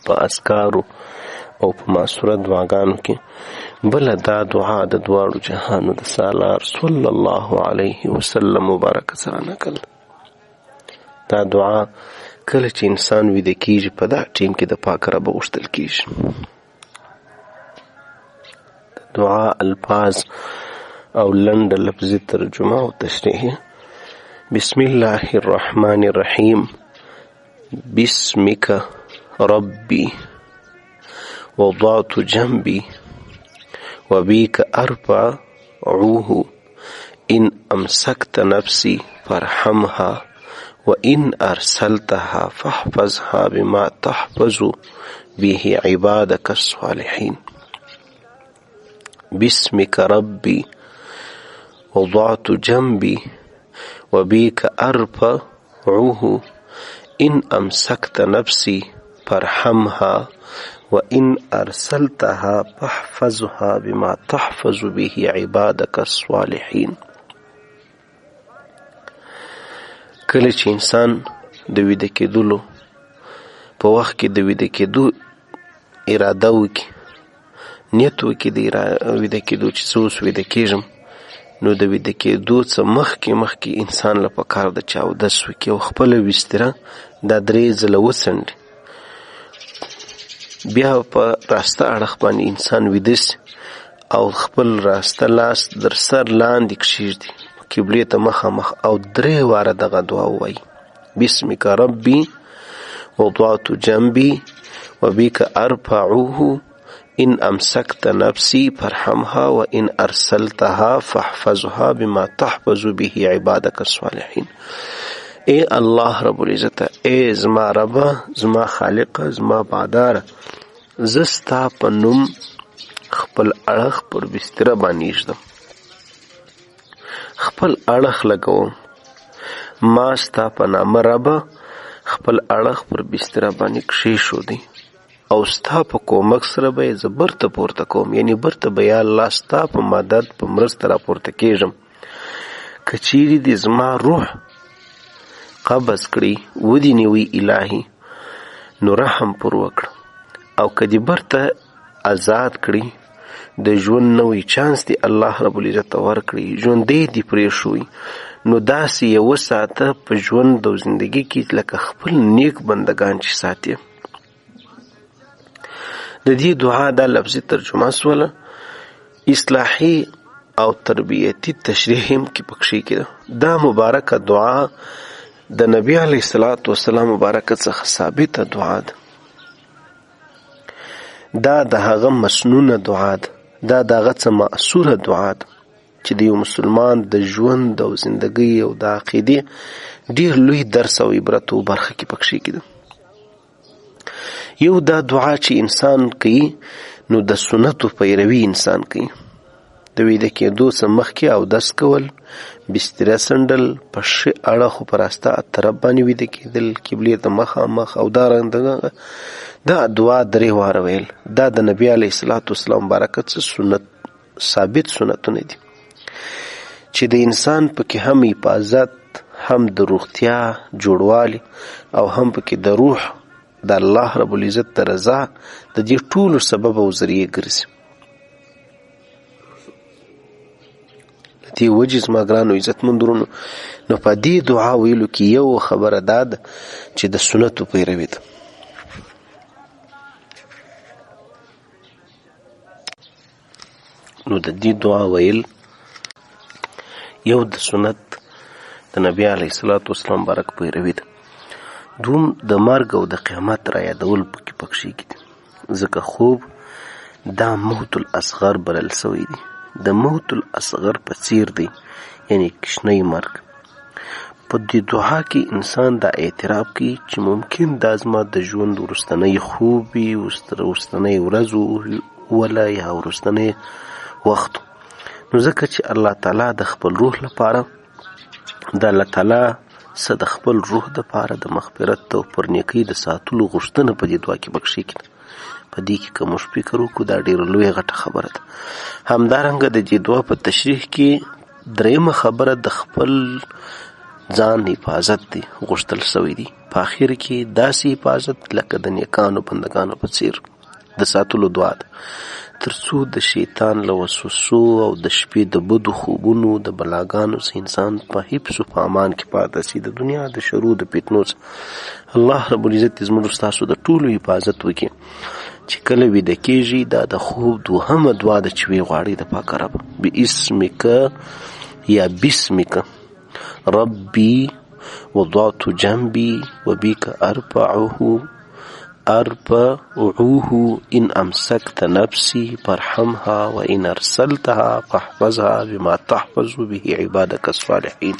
په اذکارو او په معصوره دعاګانو کې بله دا دعا د دواړو جهانو د سالار صلی الله علیه وسلم مبارک سره نقل. دا دعا کله چې انسان ویده کیږي په دا ټیم کې د پاک رب غوښتل کیږي. دعا الفاظ او لنډ لفظي ترجمه او تشریح: بسم الله الرحمن الرحیم، بسمک ربی وضعت جنبی وبیک ارفعه ان امسکت نفسی فارحمها وإن أرسلتها فاحفظها بما تحفظ به عبادك الصالحين. بسمك ربي وضعت جنبي وبك أرفعه إن أمسكت نفسي فارحمها وإن أرسلتها فاحفظها بما تحفظ به عبادك الصالحين. کله چې انسان د ویده کېدلو په وخت کې د ویده کېدو اراده وکړي، نیت وکړي د ویده کېدو چې زه اوس ویده کېږم، نو د ویده کېدو څه مخکې انسان له پکار ده چې اودس وکړي او خپله بستره دا 3 ځله وڅنډي. بیا په راسته اړخ باندې انسان ویده سي او خپل راسته لاس در سر لاندې کښېږدي، قبلې ته مخامخ، او 3 واره دغه دعا ووایي: بسمک ربی وضعت جنبی وبک ارفعه ان امسکت نفسی فارحمها وان ارسلتها فاحفظها بما تحفظ به عبادك الصالحین. اے الله رب العزت، اے زما ربه، زما خالقه، زما باداره، زه ستا په نوم خپل اړخ پر بستره باندې ایږدم، خپل اړخ لګوم، ما ستا په نامه ربه خپل اړخ پر بستره باندې کښېښودی او ستا په کومک سره به یې زه برته پورته کوم، یعنی برته به یا الله ستا په مدد په مرسته راپورته کېږم. که چیرې دې زما روح قبض کړي ودې نیوي الهي، نو رحم پر وکړه، او که دې برته آزاد کړي د ژوند نوی چانس دی الله رب العزت ورکړي، ژوندی دی پرېښوي، نو داسې یوه ساعته په ژوند او زندګي کې لکه خپل نیک بندگان چې ساتي. د دې دعا دا لفظي ترجمه سوله، اصلاحي او تربیتي تشریح هم کې پکښې کې ده. دا مبارکه دعا د نبی علیه الصلاة والسلام مبارکه څخه ثابته دعا ده. دا د هغه مسنونه دعا ده، دا د هغه څه مأثوره دعا ده چې د یو مسلمان د ژوند او زندګۍ او د عقیدې ډېر لوی درس او عبرت او برخه کې پکښې کې ده. یو دا دعا چې انسان کوي نو د سنتو پیروي انسان کوي. د ویده کېدو څه مخکې اودس کول، بستره څنډل، په ښي اړخو په راسته طرف باندې ویده کېدل، قبلې ته مخامخ، او دارنګه دا دعا 3 واره ویل. دا د نبي علیه الصلاة والسلام مبارکه څه سنت ثابت سنتونه دي چې د انسان پکې هم حفاظت، هم د روغتیا جوړوالی، او هم پکې د روح د الله رب العزت د رضا د دې ټولو سبب او ذریعه ګرځي. د دې وجې زما ګرانو عزتمندورونو، نو په دې دعا ویلو کې یو خبره دا ده چې د سنتو پیروي ده. نو د دې دعا ویل یو د سنت د نبی علیه الصلاة والسلام مبارک پیروي ده. دوم د مرګ او د قیامت را یادول پکښې کې دي، ځکه خوب دا موت الاصغر بلل سوی دی، د موت الاصغر په څیر دی، یعنی کشنی مرګ. په دې دعا کې انسان دا اعتراف کوي چې ممکن دا زما د ژوند وروستنی خوب وي، وروستنی ورځ وله یا وروستنی وخت، نو ځکه چې الله تعالی د خپل روح لپاره د الله تعالی څه د خپل روح دپاره د مغفرت او پر نیکۍ د ساتلو غوښتنه په دې دعا کې پکښې کې ده. په دې کې که موږ فکر وکړو دا ډېره لویه غټه خبره ده. همدارنګه د دې دعا په تشریح کې 3مه خبره د خپل ځان حفاظت دی غوښتل سوی دی، په آخر کې داسې حفاظت لکه د نیکانو بندګانو په څیر د ساتلو دعا ده، تر څو د شیطان له وسوسو او د شپې د بدو خوبونو د بلاګانو څخه انسان په حفظ و په امان کې پاته شي، د دنیا د شرور د فتنو څخه الله رب العزت زموږ ستاسو د ټولو حفاظت وکړي. چې کله ویده کېږي دا د خوب دوهمه دعا ده چې ویې غواړئ د پاک رب باسمک یا بسمک ربي وضعت جنبي وبك أرفعه إن أمسكت نفسي فارحمها وإن أرسلتها فاحفظها بما تحفظ به عبادك الصالحين.